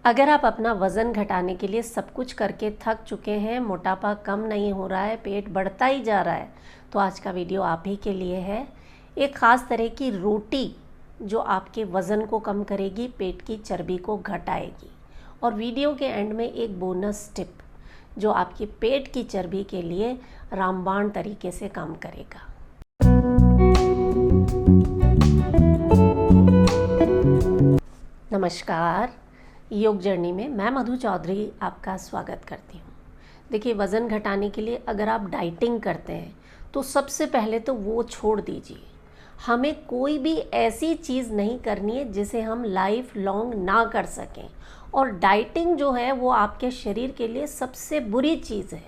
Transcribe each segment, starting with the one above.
अगर आप अपना वज़न घटाने के लिए सब कुछ करके थक चुके हैं, मोटापा कम नहीं हो रहा है, पेट बढ़ता ही जा रहा है, तो आज का वीडियो आप ही के लिए है। एक ख़ास तरह की रोटी जो आपके वज़न को कम करेगी, पेट की चर्बी को घटाएगी, और वीडियो के एंड में एक बोनस टिप जो आपकी पेट की चर्बी के लिए रामबाण तरीके से काम करेगा। नमस्कार, योग जर्नी में मैं मधु चौधरी आपका स्वागत करती हूँ। देखिए, वज़न घटाने के लिए अगर आप डाइटिंग करते हैं तो सबसे पहले तो वो छोड़ दीजिए। हमें कोई भी ऐसी चीज़ नहीं करनी है जिसे हम लाइफ लॉन्ग ना कर सकें, और डाइटिंग जो है वो आपके शरीर के लिए सबसे बुरी चीज़ है।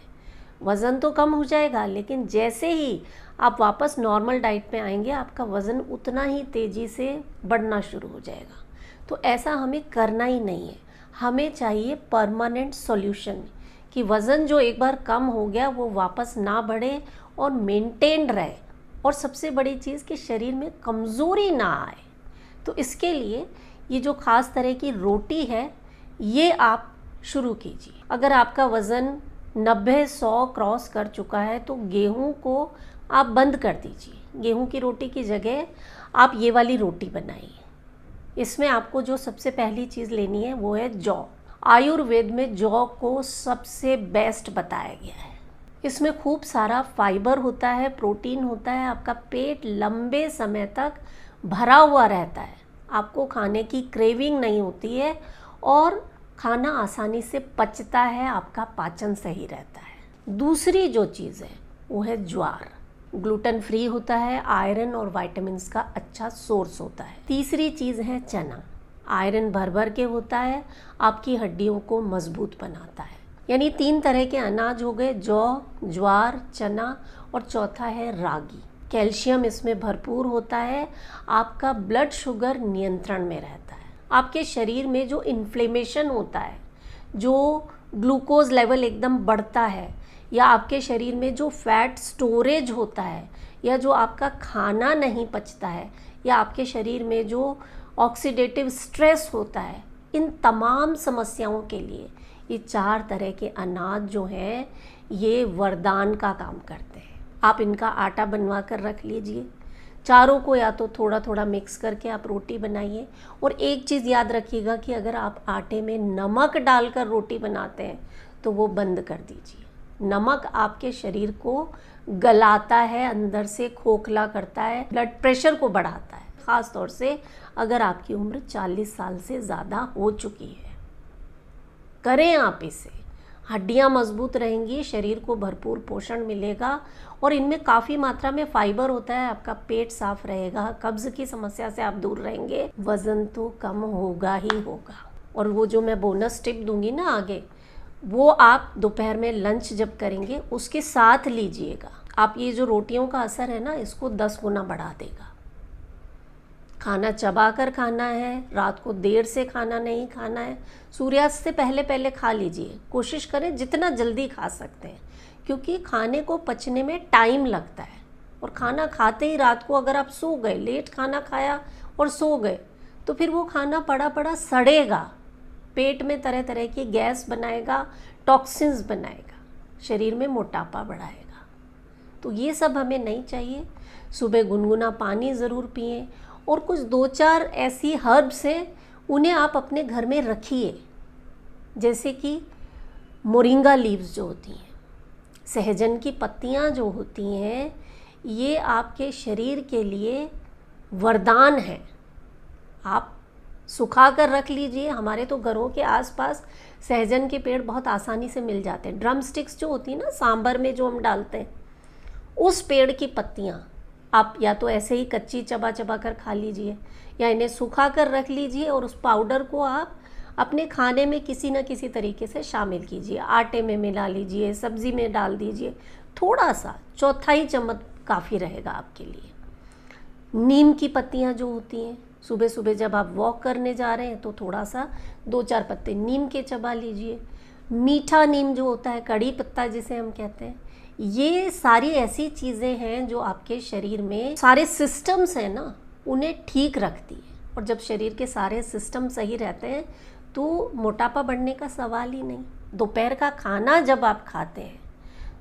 वज़न तो कम हो जाएगा, लेकिन जैसे ही आप वापस नॉर्मल डाइट पे आएंगे आपका वज़न उतना ही तेज़ी से बढ़ना शुरू हो जाएगा। तो ऐसा हमें करना ही नहीं है। हमें चाहिए परमानेंट सॉल्यूशन कि वज़न जो एक बार कम हो गया वो वापस ना बढ़े और मेंटेन रहे, और सबसे बड़ी चीज़ कि शरीर में कमज़ोरी ना आए। तो इसके लिए ये जो ख़ास तरह की रोटी है ये आप शुरू कीजिए। अगर आपका वज़न 90-100 क्रॉस कर चुका है तो गेहूं को आप बंद कर दीजिए। गेहूं की रोटी की जगह आप ये वाली रोटी बनाइए। इसमें आपको जो सबसे पहली चीज़ लेनी है वो है जौ। आयुर्वेद में जौ को सबसे बेस्ट बताया गया है। इसमें खूब सारा फाइबर होता है, प्रोटीन होता है, आपका पेट लंबे समय तक भरा हुआ रहता है, आपको खाने की क्रेविंग नहीं होती है और खाना आसानी से पचता है, आपका पाचन सही रहता है। दूसरी जो चीज़ है वो है ज्वार। ग्लूटेन फ्री होता है, आयरन और विटामिन्स का अच्छा सोर्स होता है। तीसरी चीज़ है चना। आयरन भर भर के होता है, आपकी हड्डियों को मजबूत बनाता है। यानी 3 तरह के अनाज हो गए, जौ, ज्वार, चना, और चौथा है रागी। कैल्शियम इसमें भरपूर होता है, आपका ब्लड शुगर नियंत्रण में रहता है। आपके शरीर में जो इन्फ्लेमेशन होता है, जो ग्लूकोज लेवल एकदम बढ़ता है, या आपके शरीर में जो फैट स्टोरेज होता है, या जो आपका खाना नहीं पचता है, या आपके शरीर में जो ऑक्सीडेटिव स्ट्रेस होता है, इन तमाम समस्याओं के लिए ये 4 तरह के अनाज जो हैं ये वरदान का काम करते हैं। आप इनका आटा बनवा कर रख लीजिए। चारों को या तो थोड़ा थोड़ा मिक्स करके आप रोटी बनाइए। और एक चीज़ याद रखिएगा कि अगर आप आटे में नमक डालकर रोटी बनाते हैं तो वो बंद कर दीजिए। नमक आपके शरीर को गलाता है, अंदर से खोखला करता है, ब्लड प्रेशर को बढ़ाता है, ख़ास तौर से अगर आपकी उम्र 40 साल से ज़्यादा हो चुकी है। करें आप इसे, हड्डियां मजबूत रहेंगी, शरीर को भरपूर पोषण मिलेगा, और इनमें काफ़ी मात्रा में फाइबर होता है, आपका पेट साफ रहेगा, कब्ज़ की समस्या से आप दूर रहेंगे, वज़न तो कम होगा ही होगा। और वो जो मैं बोनस टिप दूंगी ना आगे, वो आप दोपहर में लंच जब करेंगे उसके साथ लीजिएगा। आप ये जो रोटियों का असर है ना, इसको 10 गुना बढ़ा देगा। खाना चबा कर खाना है, रात को देर से खाना नहीं खाना है, सूर्यास्त से पहले पहले खा लीजिए। कोशिश करें जितना जल्दी खा सकते हैं, क्योंकि खाने को पचने में टाइम लगता है। और खाना खाते ही रात को अगर आप सो गए, लेट खाना खाया और सो गए, तो फिर वो खाना पड़ा पड़ा सड़ेगा, पेट में तरह तरह की गैस बनाएगा, टॉक्सिन्स बनाएगा, शरीर में मोटापा बढ़ाएगा। तो ये सब हमें नहीं चाहिए। सुबह गुनगुना पानी ज़रूर पिएं, और कुछ 2-4 ऐसी हर्ब्स हैं, उन्हें आप अपने घर में रखिए, जैसे कि मोरिंगा लीव्स जो होती हैं, सहजन की पत्तियां जो होती हैं, ये आपके शरीर के लिए वरदान है। आप सुखा कर रख लीजिए। हमारे तो घरों के आसपास सहजन के पेड़ बहुत आसानी से मिल जाते हैं। ड्रम स्टिक्स जो होती है ना, सांभर में जो हम डालते हैं, उस पेड़ की पत्तियां आप या तो ऐसे ही कच्ची चबा चबा कर खा लीजिए, या इन्हें सुखा कर रख लीजिए, और उस पाउडर को आप अपने खाने में किसी न किसी तरीके से शामिल कीजिए। आटे में मिला लीजिए, सब्ज़ी में डाल दीजिए, थोड़ा सा 1/4 चम्मच काफ़ी रहेगा आपके लिए। नीम की पत्तियां जो होती हैं, सुबह सुबह जब आप वॉक करने जा रहे हैं तो थोड़ा सा 2-4 पत्ते नीम के चबा लीजिए। मीठा नीम जो होता है, कड़ी पत्ता जिसे हम कहते हैं, ये सारी ऐसी चीज़ें हैं जो आपके शरीर में सारे सिस्टम्स हैं ना, उन्हें ठीक रखती है। और जब शरीर के सारे सिस्टम सही रहते हैं तो मोटापा बढ़ने का सवाल ही नहीं। दोपहर का खाना जब आप खाते हैं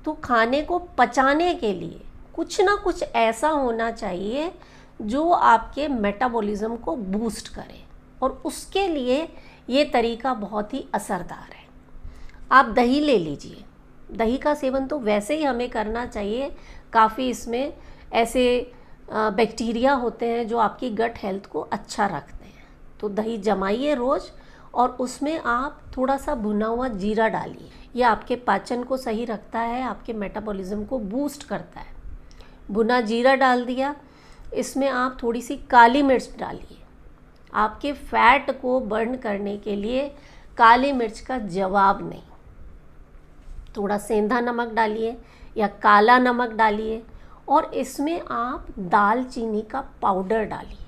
तो खाने को पचाने के लिए कुछ ना कुछ ऐसा होना चाहिए जो आपके मेटाबॉलिज्म को बूस्ट करे, और उसके लिए ये तरीका बहुत ही असरदार है। आप दही ले लीजिए। दही का सेवन तो वैसे ही हमें करना चाहिए, काफ़ी इसमें ऐसे बैक्टीरिया होते हैं जो आपकी गट हेल्थ को अच्छा रखते हैं। तो दही जमाइए रोज़, और उसमें आप थोड़ा सा भुना हुआ जीरा डालिए। ये आपके पाचन को सही रखता है, आपके मेटाबॉलिज्म को बूस्ट करता है। भुना जीरा डाल दिया, इसमें आप थोड़ी सी काली मिर्च डालिए। आपके फैट को बर्न करने के लिए काली मिर्च का जवाब नहीं। थोड़ा सेंधा नमक डालिए या काला नमक डालिए, और इसमें आप दालचीनी का पाउडर डालिए।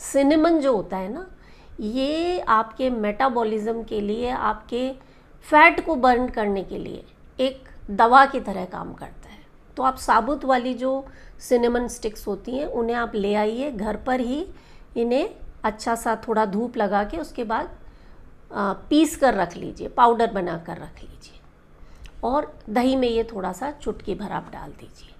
सिनेमन जो होता है ना, ये आपके मेटाबॉलिज्म के लिए, आपके फैट को बर्न करने के लिए एक दवा की तरह काम करता है। तो आप साबुत वाली जो सिनेमन स्टिक्स होती हैं उन्हें आप ले आइए घर पर ही। इन्हें अच्छा सा थोड़ा धूप लगा के उसके बाद पीस कर रख लीजिए, पाउडर बना कर रख लीजिए, और दही में ये थोड़ा सा चुटकी भर आप डाल दीजिए,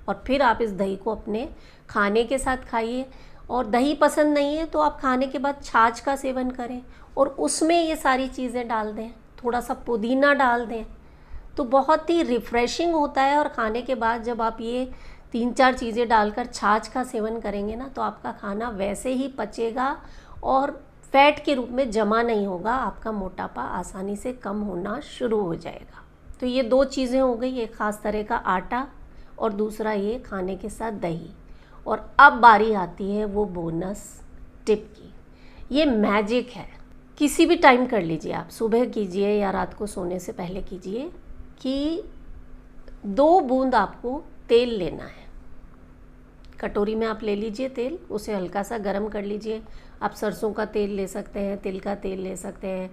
और फिर आप इस दही को अपने खाने के साथ खाइए। और दही पसंद नहीं है तो आप खाने के बाद छाछ का सेवन करें और उसमें ये सारी चीज़ें डाल दें, थोड़ा सा पुदीना डाल दें, तो बहुत ही रिफ़्रेशिंग होता है। और खाने के बाद जब आप ये 3-4 चीज़ें डालकर छाछ का सेवन करेंगे ना, तो आपका खाना वैसे ही पचेगा और फैट के रूप में जमा नहीं होगा। आपका मोटापा आसानी से कम होना शुरू हो जाएगा। तो ये 2 चीज़ें हो गई, एक ख़ास तरह का आटा और दूसरा ये खाने के साथ दही। और अब बारी आती है वो बोनस टिप की। ये मैजिक है, किसी भी टाइम कर लीजिए आप, सुबह कीजिए या रात को सोने से पहले कीजिए, कि 2 बूंद आपको तेल लेना है। कटोरी में आप ले लीजिए तेल, उसे हल्का सा गर्म कर लीजिए। आप सरसों का तेल ले सकते हैं, तिल का तेल ले सकते हैं,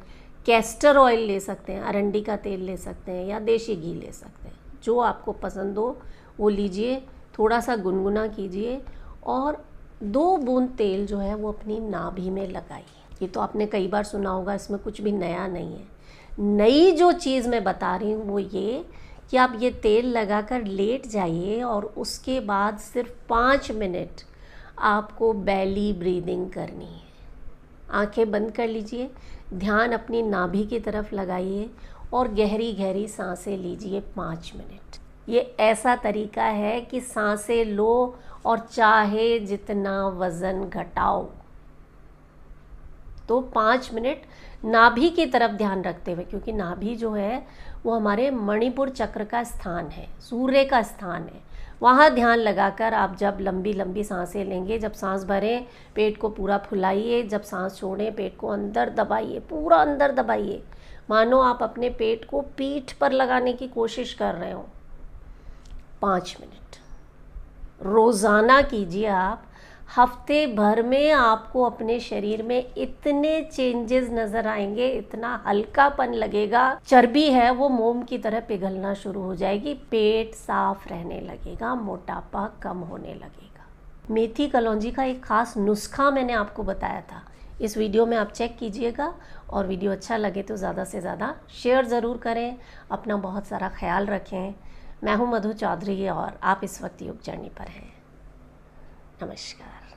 कैस्टर ऑयल ले सकते हैं, अरंडी का तेल ले सकते हैं, या देसी घी ले सकते हैं। जो आपको पसंद हो वो लीजिए, थोड़ा सा गुनगुना कीजिए, और 2 बूंद तेल जो है वो अपनी नाभि में लगाइए। ये तो आपने कई बार सुना होगा, इसमें कुछ भी नया नहीं है। नई जो चीज़ मैं बता रही हूँ वो ये कि आप ये तेल लगाकर लेट जाइए, और उसके बाद सिर्फ 5 मिनट आपको बेली ब्रीदिंग करनी है। आंखें बंद कर लीजिए, ध्यान अपनी नाभि की तरफ लगाइए और गहरी गहरी सांसें लीजिए 5 मिनट। ये ऐसा तरीका है कि सांसें लो और चाहे जितना वज़न घटाओ, तो 5 मिनट नाभि की तरफ ध्यान रखते हुए, क्योंकि नाभि जो है वो हमारे मणिपुर चक्र का स्थान है, सूर्य का स्थान है। वहाँ ध्यान लगाकर आप जब लंबी लंबी सांसें लेंगे, जब सांस भरें पेट को पूरा फुलाइए, जब सांस छोड़ें पेट को अंदर दबाइए, पूरा अंदर दबाइए, मानो आप अपने पेट को पीठ पर लगाने की कोशिश कर रहे हो। 5 मिनट रोज़ाना कीजिए आप। हफ्ते भर में आपको अपने शरीर में इतने चेंजेस नज़र आएंगे, इतना हल्कापन लगेगा, चर्बी है वो मोम की तरह पिघलना शुरू हो जाएगी, पेट साफ रहने लगेगा, मोटापा कम होने लगेगा। मेथी कलौंजी का एक ख़ास नुस्खा मैंने आपको बताया था, इस वीडियो में आप चेक कीजिएगा। और वीडियो अच्छा लगे तो ज़्यादा से ज़्यादा शेयर ज़रूर करें। अपना बहुत सारा ख्याल रखें। मैं हूँ मधु चौधरी और आप इस वक्त योग जर्नी पर हैं। नमस्कार।